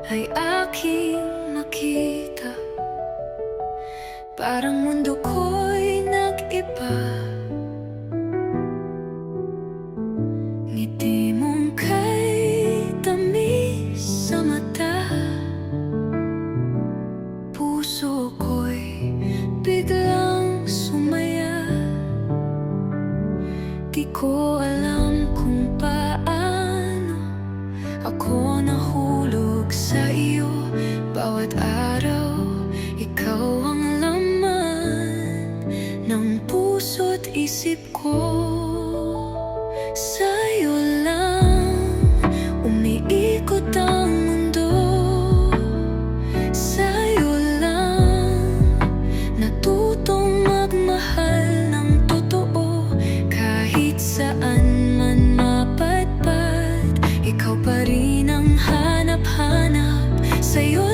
ay aking makita. Parang mundo ko'y nag-iba. Ngiti mong kay tamis sa mata. Puso ko'y biglang sumaya. Di ko alam kung paano ako nahulog sa iyo. Bawat araw, ikaw ang laman ng puso't isip ko. Sa'yo lang umiikot ang mundo. Sa'yo lang natutong magmahal ng totoo. Kahit saan man mapadpad, ikaw pa rin ang hanap-hanap. Sa'yo